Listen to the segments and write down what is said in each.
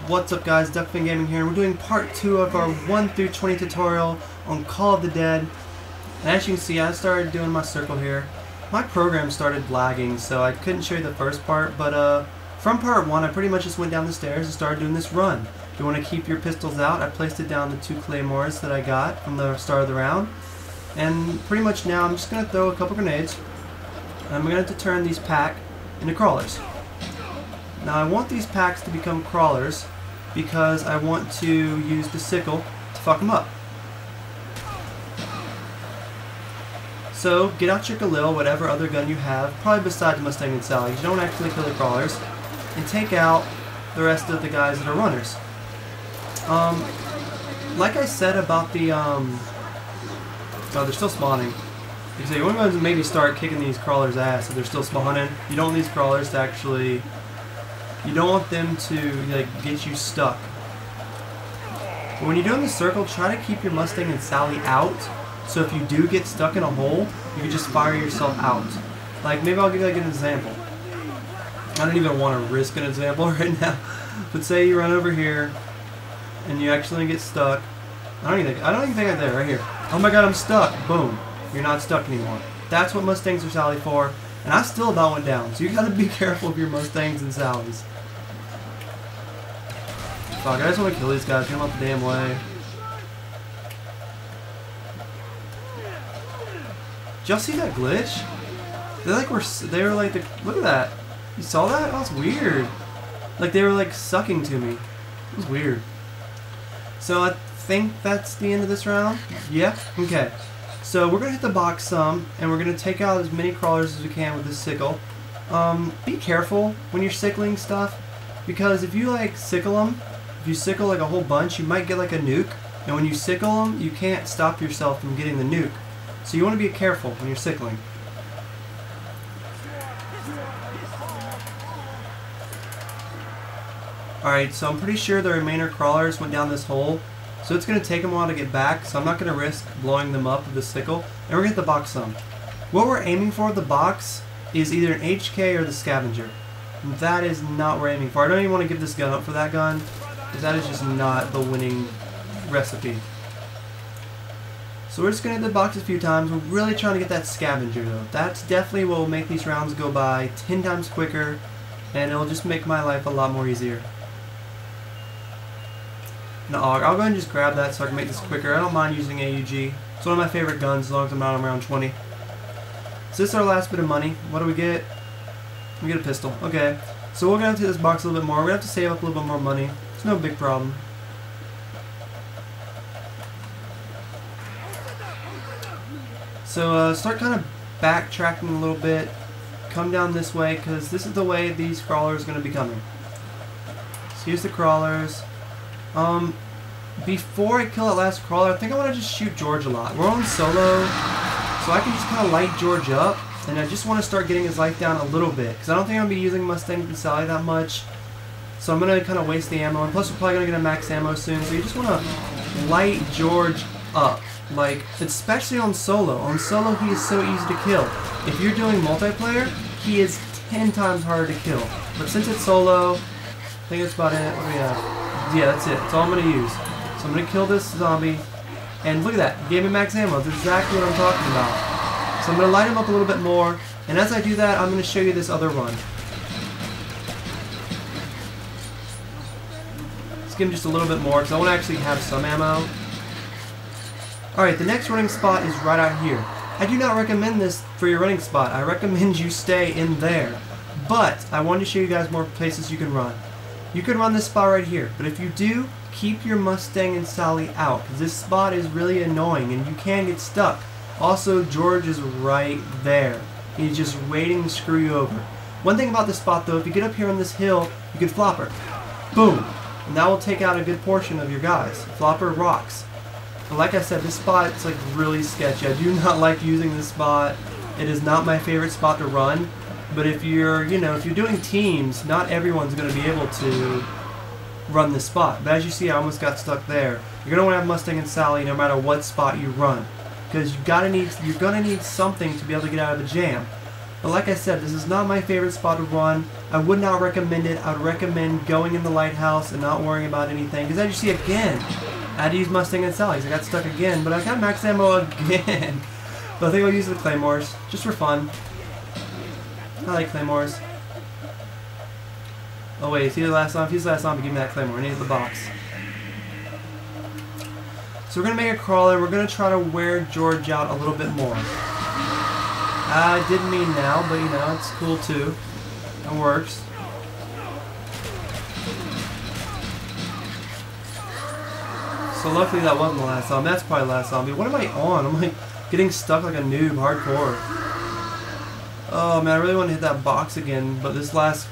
What's up guys, Duckfin Gaming here, and we're doing part 2 of our 1 through 20 tutorial on Call of the Dead. And as you can see, I started doing my circle here. My program started lagging, so I couldn't show you the first part, but from part 1 I pretty much just went down the stairs and started doing this run. If you want to keep your pistols out, I placed it down the 2 claymores that I got from the start of the round. And pretty much now I'm just going to throw a couple grenades, and I'm going to turn these pack into crawlers. Now I want these packs to become crawlers because I want to use the sickle to fuck them up. So get out your Galil, whatever other gun you have, probably besides Mustang and Sally. You don't actually kill the crawlers, and take out the rest of the guys that are runners. Like I said about the oh, they're still spawning. So you want to maybe start kicking these crawlers' ass if they're still spawning. You don't want these crawlers to actually. You don't want them to like get you stuck. But when you're doing the circle, try to keep your Mustang and Sally out. So if you do get stuck in a hole, you can just fire yourself out. Like maybe I'll give you like an example. I don't even want to risk an example right now. But say you run over here and you actually get stuck. I don't even think I'm there. Right here. Oh my god, I'm stuck. Boom. You're not stuck anymore. That's what Mustangs are Sally for. And I still about went down. So you gotta be careful of your Mustangs and Sallys. Fuck, I just want to kill these guys, get them out the damn way. Did y'all see that glitch? They were like, look at that. You saw that? Oh, that's weird. Like they were like sucking to me. It was weird. So I think that's the end of this round. Yeah? Okay. So we're going to hit the box some, and we're going to take out as many crawlers as we can with this sickle. Be careful when you're sickling stuff, because if you like sickle them, if you sickle like a whole bunch, you might get like a nuke, and when you sickle them, you can't stop yourself from getting the nuke. So you want to be careful when you're sickling. Alright, so I'm pretty sure the remainder crawlers went down this hole, so it's going to take them a while to get back, so I'm not going to risk blowing them up with the sickle, and we're going to hit the box some. What we're aiming for with the box is either an HK or the scavenger. That is not what we're aiming for. I don't even want to give this gun up for that gun, because that is just not the winning recipe. So we're just going to hit the box a few times. We're really trying to get that scavenger though. That's definitely what will make these rounds go by 10 times quicker, and it'll just make my life a lot more easier. Now, I'll go ahead and just grab that so I can make this quicker. I don't mind using AUG. It's one of my favorite guns as long as I'm not around 20. So this is our last bit of money. What do we get? We get a pistol. Okay. So we're going to have to hit this box a little bit more. We're going to have to save up a little bit more money. It's no big problem. So start kind of backtracking a little bit. Come down this way, because this is the way these crawlers are going to be coming. So here's the crawlers. Before I kill that last crawler, I think I want to just shoot George a lot. We're on solo, so I can just kind of light George up, and I just want to start getting his life down a little bit, because I don't think I'm going to be using Mustang and Sally that much, so I'm going to kind of waste the ammo, and plus we're probably going to get a max ammo soon, so you just want to light George up, like, especially on solo. On solo, he is so easy to kill. If you're doing multiplayer, he is 10 times harder to kill, but since it's solo, I think that's about it. What do we have? Yeah, that's it. That's all I'm going to use. So I'm going to kill this zombie. And look at that. He gave me max ammo. That's exactly what I'm talking about. So I'm going to light him up a little bit more. And as I do that, I'm going to show you this other run. Let's give him just a little bit more, because I want to actually have some ammo. Alright, the next running spot is right out here. I do not recommend this for your running spot. I recommend you stay in there. But I wanted to show you guys more places you can run. You can run this spot right here, but if you do, keep your Mustang and Sally out, because this spot is really annoying and you can get stuck. Also, George is right there. He's just waiting to screw you over. One thing about this spot though, if you get up here on this hill, you can flopper. Boom! And that will take out a good portion of your guys. Flopper rocks. But like I said, this spot is like really sketchy. I do not like using this spot. It is not my favorite spot to run. But if you're, if you're doing teams, not everyone's going to be able to run this spot. But as you see, I almost got stuck there. You're going to want to have Mustang and Sally no matter what spot you run, because you're going to need something to be able to get out of the jam. But like I said, this is not my favorite spot to run. I would not recommend it. I would recommend going in the lighthouse and not worrying about anything. Because as you see again, I had to use Mustang and Sally's. I got stuck again, but I got max ammo again. But I think I'll use the Claymores, just for fun. I like Claymores. Oh wait, is he the last zombie? If he's the last zombie, give me that Claymore. I need the box. So we're going to make a crawler. We're going to try to wear George out a little bit more. I didn't mean now, but you know, it's cool too. It works. So luckily that wasn't the last zombie. That's probably the last zombie. What am I on? I'm like getting stuck like a noob, hardcore. Oh man, I really want to hit that box again, but this last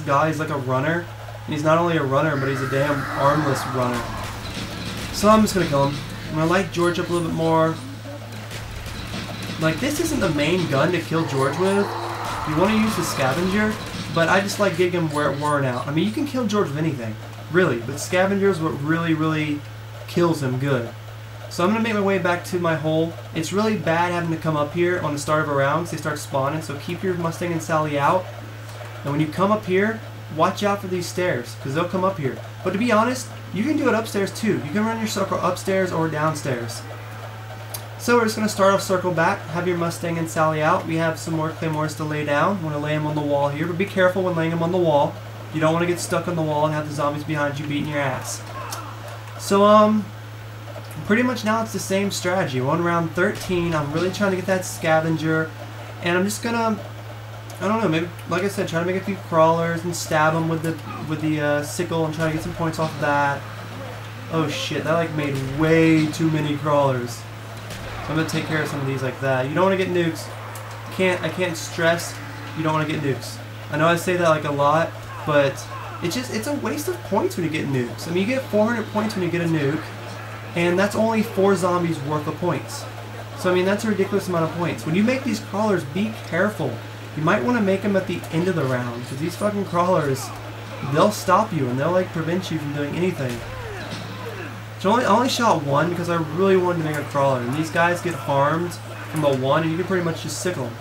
guy is like a runner. And he's not only a runner, but he's a damn armless runner. So I'm just going to kill him. I'm going to light George up a little bit more. Like, this isn't the main gun to kill George with. You want to use the scavenger, but I just like getting him worn out. I mean, you can kill George with anything, really, but scavenger is what really kills him good. So I'm going to make my way back to my hole. It's really bad having to come up here on the start of a round because they start spawning, so keep your Mustang and Sally out. And when you come up here, watch out for these stairs, because they'll come up here. But to be honest, you can do it upstairs too. You can run your circle upstairs or downstairs. So we're just going to start off circle back, have your Mustang and Sally out. We have some more Claymores to lay down. I'm going to lay them on the wall here, but be careful when laying them on the wall. You don't want to get stuck on the wall and have the zombies behind you beating your ass. So, pretty much now it's the same strategy. We're on round 13. I'm really trying to get that scavenger, and I'm just going to, I don't know, maybe, like I said, try to make a few crawlers and stab them with the sickle and try to get some points off of that. Oh shit, that like made way too many crawlers. I'm going to take care of some of these like that. You don't want to get nukes. I can't stress you don't want to get nukes. I know I say that like a lot, but it's a waste of points when you get nukes. I mean, you get 400 points when you get a nuke, and that's only 4 zombies worth of points. So I mean, that's a ridiculous amount of points. When you make these crawlers, be careful. You might want to make them at the end of the round, because these fucking crawlers, they'll stop you and they'll like prevent you from doing anything. So I only shot one because I really wanted to make a crawler, and these guys get harmed from the one, and you can pretty much just sickle them.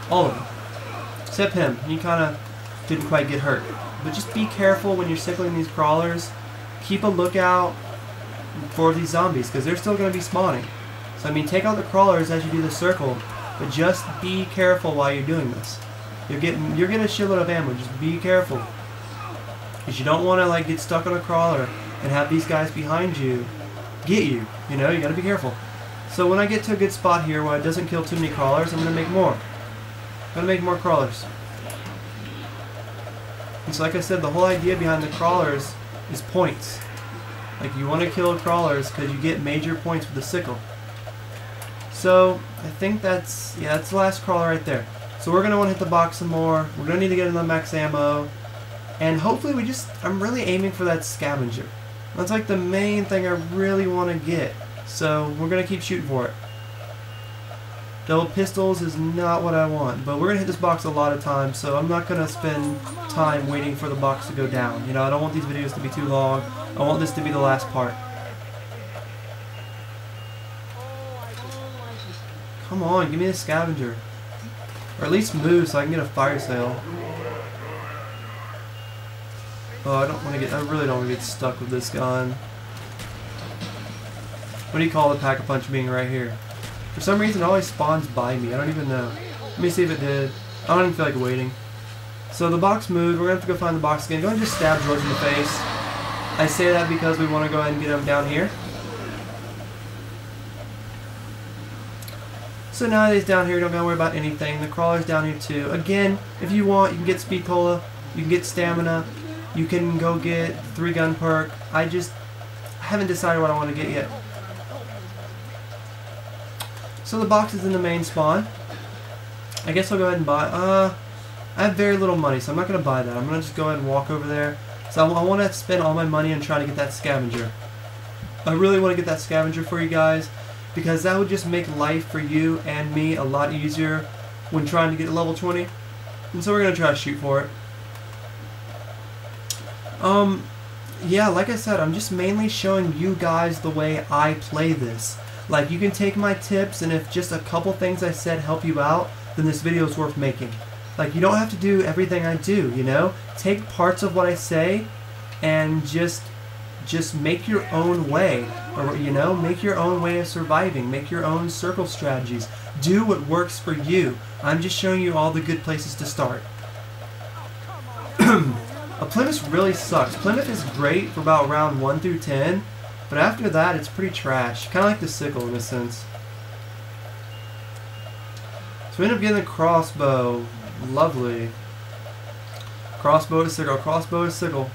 All of them. Except him. He kind of didn't quite get hurt. But just be careful when you're sickling these crawlers. Keep a lookout for these zombies, because they're still going to be spawning. So I mean, take out the crawlers as you do the circle, but just be careful while you're doing this. You're getting a shitload of ammo. Just be careful, because you don't want to like get stuck on a crawler and have these guys behind you get you. You know, you got to be careful. So when I get to a good spot here where it doesn't kill too many crawlers, I'm going to make more. I'm going to make more crawlers. And so like I said, the whole idea behind the crawlers is points. Like, you want to kill crawlers because you get major points with the sickle. So I think that's the last crawler right there. So we're going to want to hit the box some more. We're going to need to get another max ammo. And hopefully I'm really aiming for that scavenger. That's like the main thing I really want to get. So we're going to keep shooting for it. Double pistols is not what I want, but we're going to hit this box a lot of times, so I'm not going to spend time waiting for the box to go down. You know, I don't want these videos to be too long. I want this to be the last part. Come on, give me a scavenger. Or at least move so I can get a fire sale. Oh, I really don't want to get stuck with this gun. What do you call the pack-a-punch being right here? For some reason it always spawns by me. I don't even know. Let me see if it did. I don't even feel like waiting. So the box moved. We're going to have to go find the box again. Go ahead and just stab George in the face. I say that because we want to go ahead and get him down here. So now that he's down here, you don't got to worry about anything. The crawler's down here too. Again, if you want, you can get speed cola. You can get stamina. You can go get 3-gun perk. I haven't decided what I want to get yet. So the box is in the main spawn. I guess I'll go ahead and buy. I have very little money, so I'm not going to buy that. I'm going to just go ahead and walk over there. So I want to spend all my money on trying to get that scavenger. I really want to get that scavenger for you guys, because that would just make life for you and me a lot easier when trying to get to level 20. And so we're going to try to shoot for it. Yeah, like I said, I'm just mainly showing you guys the way I play this. Like, you can take my tips, and if just a couple things I said help you out, then this video is worth making. Like, you don't have to do everything I do, you know? Take parts of what I say and just make your own way. Or, you know, make your own way of surviving. Make your own circle strategies. Do what works for you. I'm just showing you all the good places to start. A Plymouth really sucks. Plymouth is great for about round 1 through 10, but after that it's pretty trash. Kind of like the sickle in a sense. So we end up getting the crossbow. Lovely. Crossbow to sickle. Crossbow to sickle.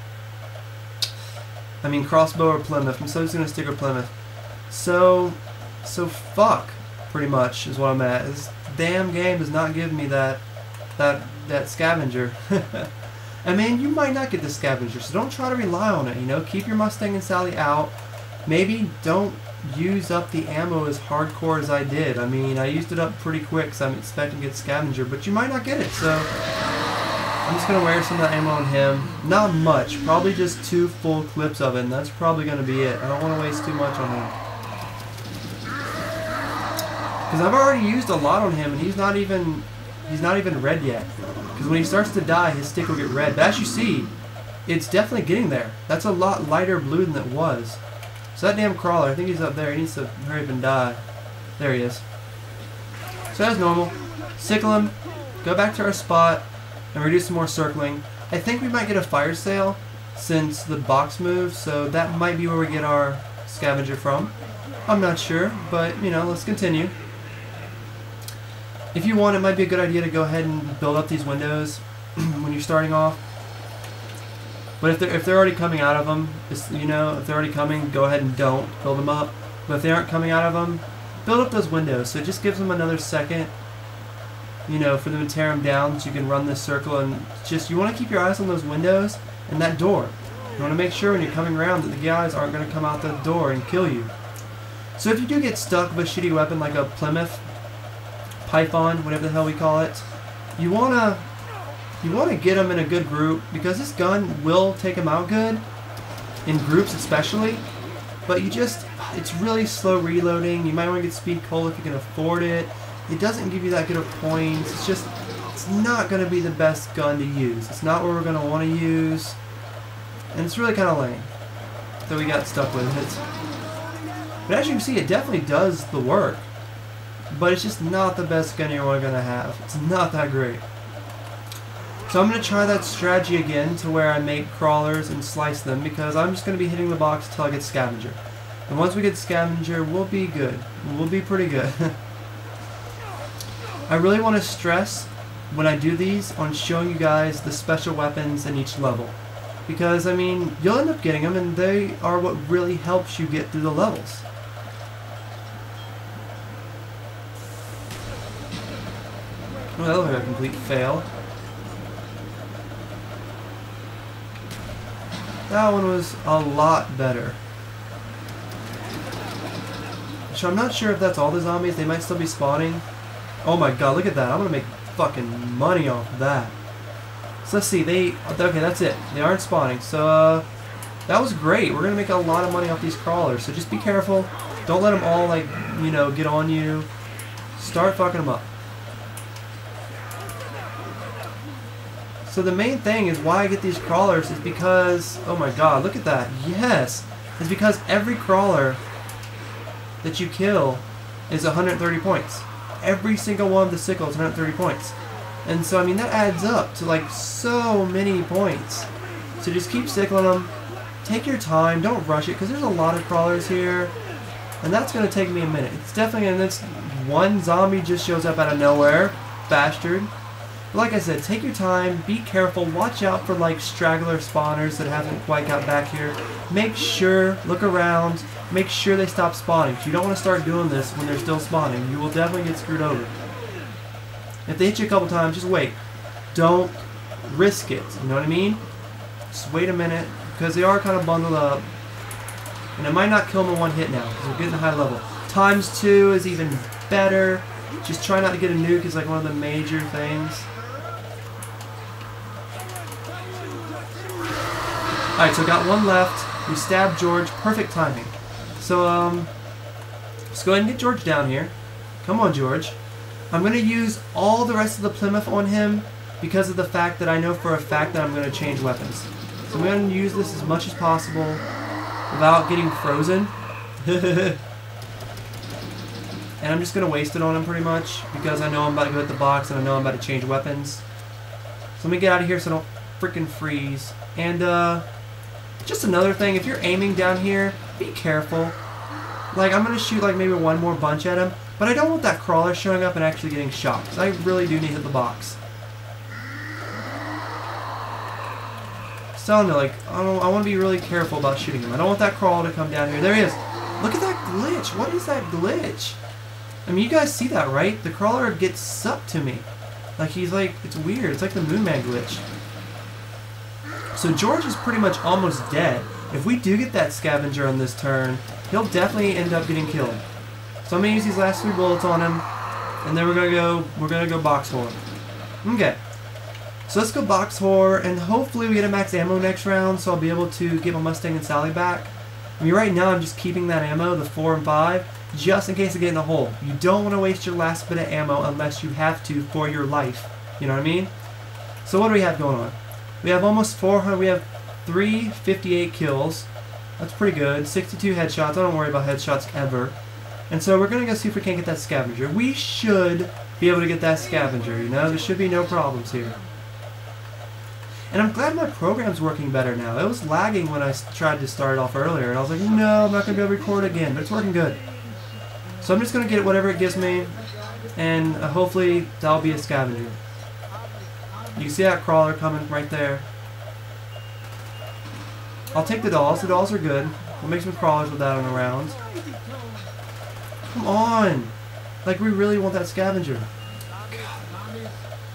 I mean crossbow or Plymouth. I'm so just going to stick with Plymouth. So fuck, pretty much, is what I'm at. This damn game does not give me that scavenger. I mean, you might not get the scavenger, so don't try to rely on it, you know? Keep your Mustang and Sally out. Maybe don't use up the ammo as hardcore as I did. I mean, I used it up pretty quick because I'm expecting to get scavenger, but you might not get it, so I'm just going to wear some of that ammo on him. Not much, probably just 2 full clips of it, and that's probably going to be it. I don't want to waste too much on him. Because I've already used a lot on him, and he's not even red yet. Because when he starts to die, his stick will get red. But as you see, it's definitely getting there. That's a lot lighter blue than it was. So that damn crawler, I think he's up there. He needs to hurry up and die. There he is. So that's normal. Sickle him, go back to our spot, and reduce some more circling. I think we might get a fire sale since the box moves, so that might be where we get our scavenger from. I'm not sure, but, you know, let's continue. If you want, it might be a good idea to go ahead and build up these windows when you're starting off. But if they're already coming out of them, you know, if they're already coming, go ahead and don't build them up. But if they aren't coming out of them, build up those windows. So it just gives them another second, you know, for them to tear them down, so you can run this circle. And just, you want to keep your eyes on those windows and that door. You want to make sure when you're coming around that the guys aren't going to come out the door and kill you. So if you do get stuck with a shitty weapon like a Plymouth, Python, whatever the hell we call it, you wanna get them in a good group, because this gun will take them out good, in groups especially, but it's really slow reloading. You might want to get speed coal if you can afford it. It doesn't give you that good of points. It's not going to be the best gun to use. It's not what we're going to want to use, and it's really kind of lame that we got stuck with it. But as you can see, it definitely does the work. But it's just not the best gun you're going to have. It's not that great. So I'm going to try that strategy again to where I make crawlers and slice them, because I'm just going to be hitting the box until I get scavenger. And once we get scavenger, we'll be good. We'll be pretty good. I really want to stress when I do these on showing you guys the special weapons in each level. Because, I mean, you'll end up getting them, and they are what really helps you get through the levels. Well, that looked like a complete fail. That one was a lot better. So I'm not sure if that's all the zombies. They might still be spawning. Oh my god, look at that. I'm gonna make fucking money off of that. So let's see. Okay, that's it. They aren't spawning. So that was great. We're gonna make a lot of money off these crawlers. So just be careful. Don't let them all, like, you know, get on you. Start fucking them up. So the main thing is why I get these crawlers is because, oh my god, look at that, yes! It's because every crawler that you kill is 130 points. Every single one of the sickles is 130 points. And so, I mean, that adds up to, like, so many points. So just keep sickling them, take your time, don't rush it, because there's a lot of crawlers here, and that's going to take me a minute. It's definitely, and this one zombie just shows up out of nowhere, bastard. But like I said, take your time, be careful, watch out for like straggler spawners that haven't quite got back here. Make sure, look around, make sure they stop spawning. You don't want to start doing this when they're still spawning. You will definitely get screwed over. If they hit you a couple times, just wait. Don't risk it, you know what I mean? Just wait a minute, because they are kind of bundled up. And it might not kill them in one hit now, because they're getting a high level. ×2 is even better. Just try not to get a nuke is like one of the major things. Alright, so got one left. We stabbed George. Perfect timing. So, let's go ahead and get George down here. Come on, George. I'm going to use all the rest of the Plymouth on him because of the fact that I know for a fact that I'm going to change weapons. So I'm going to use this as much as possible without getting frozen. And I'm just going to waste it on him pretty much because I know I'm about to go hit the box and I know I'm about to change weapons. So let me get out of here so I don't freaking freeze. And just another thing, if you're aiming down here, be careful. Like, I'm going to shoot like maybe one more bunch at him, but I don't want that crawler showing up and actually getting shot because I really do need to hit the box. So I don't know, like, I want to be really careful about shooting him. I don't want that crawler to come down here. There he is. Look at that glitch. What is that glitch? I mean, you guys see that, right? The crawler gets sucked to me. Like, he's like, it's weird. It's like the Moon Man glitch. So George is pretty much almost dead. If we do get that scavenger on this turn, he'll definitely end up getting killed. So I'm gonna use these last 3 bullets on him, and then we're gonna go box horror. Okay. So let's go box horror, and hopefully we get a max ammo next round, so I'll be able to get my Mustang and Sally back. I mean, right now I'm just keeping that ammo, the 4 and 5, just in case I get in a hole. You don't want to waste your last bit of ammo unless you have to for your life. You know what I mean? So what do we have going on? We have almost 400. We have 358 kills. That's pretty good. 62 headshots. I don't worry about headshots ever. And so we're going to go see if we can't get that scavenger. We should be able to get that scavenger, you know? There should be no problems here. And I'm glad my program's working better now. It was lagging when I tried to start it off earlier. And I was like, no, I'm not going to be able to record again. But it's working good. So I'm just going to get whatever it gives me. And hopefully that'll be a scavenger. You can see that crawler coming right there. I'll take the dolls. The dolls are good. We'll make some crawlers with that on the rounds. Come on! Like, we really want that scavenger.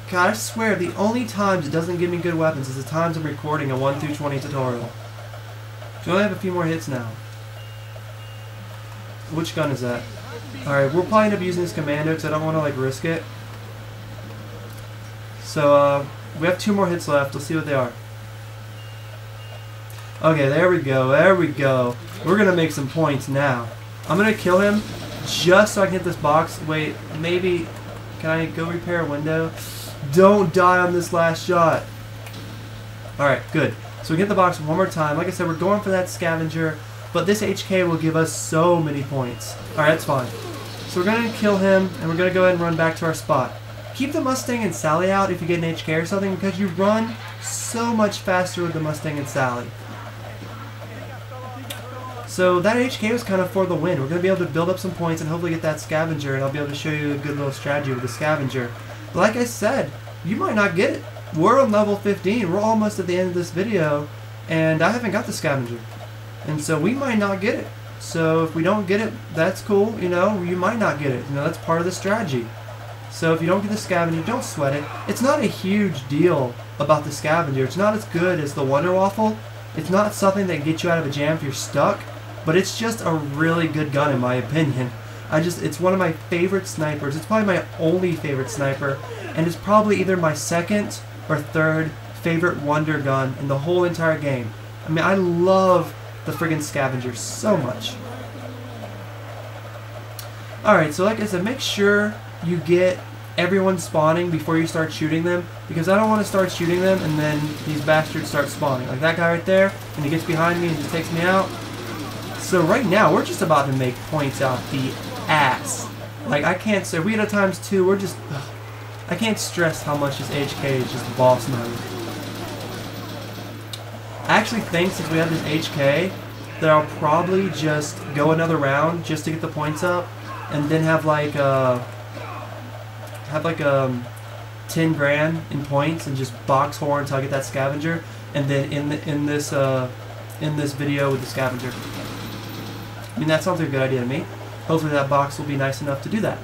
God, I swear, the only times it doesn't give me good weapons is the times I'm recording a 1 through 20 tutorial. So I only have a few more hits now. Which gun is that? Alright, we'll probably end up using this commando because I don't want to, like, risk it. So, we have 2 more hits left. Let's see what they are. Okay, there we go. There we go. We're going to make some points now. I'm going to kill him just so I can hit this box. Wait, maybe... Can I go repair a window? Don't die on this last shot. Alright, good. So we get the box one more time. Like I said, we're going for that scavenger, but this HK will give us so many points. Alright, that's fine. So we're going to kill him, and we're going to go ahead and run back to our spot. Keep the Mustang and Sally out if you get an HK or something, because you run so much faster with the Mustang and Sally. So that HK was kind of for the win. We're going to be able to build up some points and hopefully get that scavenger, and I'll be able to show you a good little strategy with the scavenger. But like I said, you might not get it. We're on level 15. We're almost at the end of this video, and I haven't got the scavenger. And so we might not get it. So if we don't get it, that's cool. You know, you might not get it. You know, that's part of the strategy. So if you don't get the scavenger, don't sweat it. It's not a huge deal about the scavenger. It's not as good as the Wonder Waffle. It's not something that gets you out of a jam if you're stuck. But it's just a really good gun in my opinion. It's one of my favorite snipers. It's probably my only favorite sniper. And it's probably either my second or third favorite wonder gun in the whole entire game. I mean, I love the friggin' scavenger so much. Alright, so like I said, make sure you get everyone spawning before you start shooting them. Because I don't want to start shooting them and then these bastards start spawning. Like that guy right there, and he gets behind me and just takes me out. So right now, we're just about to make points out the ass. Like, I can't say, we had a ×2, we're just, I can't stress how much this HK is just boss mode. I actually think since we have this HK, that I'll probably just go another round just to get the points up, and then have like 10 grand in points and just box horror until I get that scavenger, and then in this video with the scavenger. I mean, that sounds like a good idea to me. Hopefully that box will be nice enough to do that.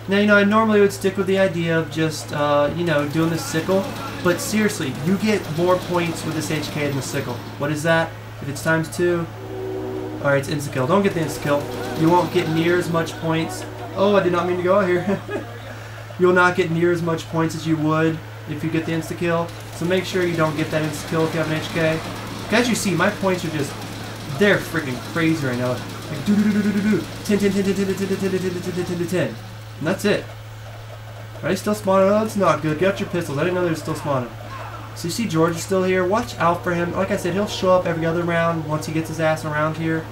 Now, you know, I normally would stick with the idea of just, you know, doing the sickle. But seriously, you get more points with this HK than the sickle. What is that? If it's ×2, alright, it's insta-kill. Don't get the insta-kill. You won't get near as much points. Oh, I did not mean to go out here. You'll not get near as much points as you would if you get the insta-kill. So make sure you don't get that insta-kill if you have an HK. As you see, my points are just... They're freaking crazy right now. Like, 10, 10, 10, 10, 10, 10, 10, 10, 10, 10, 10, 10, 10, 10. And that's it. Are they still spawning? Oh, that's not good. Get out your pistols. I didn't know they were still spawning. So you see George is still here. Watch out for him. Like I said, he'll show up every other round once he gets his ass around here.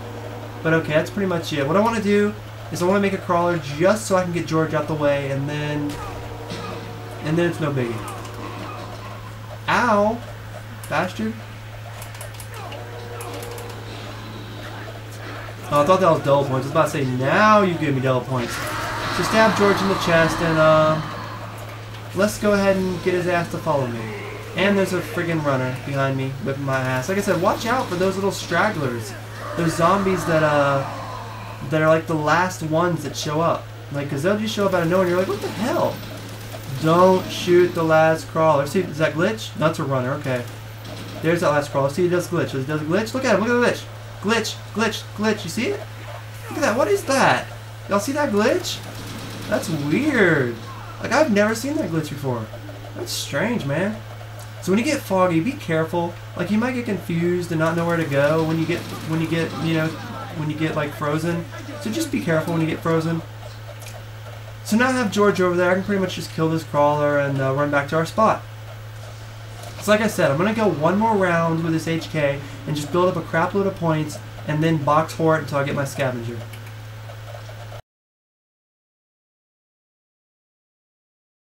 But okay, that's pretty much it. What I want to do is I want to make a crawler just so I can get George out the way, and then it's no biggie. Ow! Bastard. Oh, I thought that was double points. I was about to say, now you give me double points. So stab George in the chest, and let's go ahead and get his ass to follow me. And there's a friggin' runner behind me whipping my ass. Like I said, watch out for those little stragglers. Those zombies that are like the last ones that show up. Like, cause they'll just show up out of nowhere and you're like, what the hell? Don't shoot the last crawler. See, does that glitch? That's a runner, okay. There's that last crawler. See, it does glitch. It does glitch. Look at him, look at the glitch. Glitch, glitch, glitch. You see it? Look at that. What is that? Y'all see that glitch? That's weird. Like, I've never seen that glitch before. That's strange, man. So when you get foggy, be careful. Like, you might get confused and not know where to go when you get like frozen. So just be careful when you get frozen. So now I have George over there. I can pretty much just kill this crawler and run back to our spot. So like I said, I'm gonna go one more round with this HK and just build up a crap load of points and then box for it until I get my scavenger.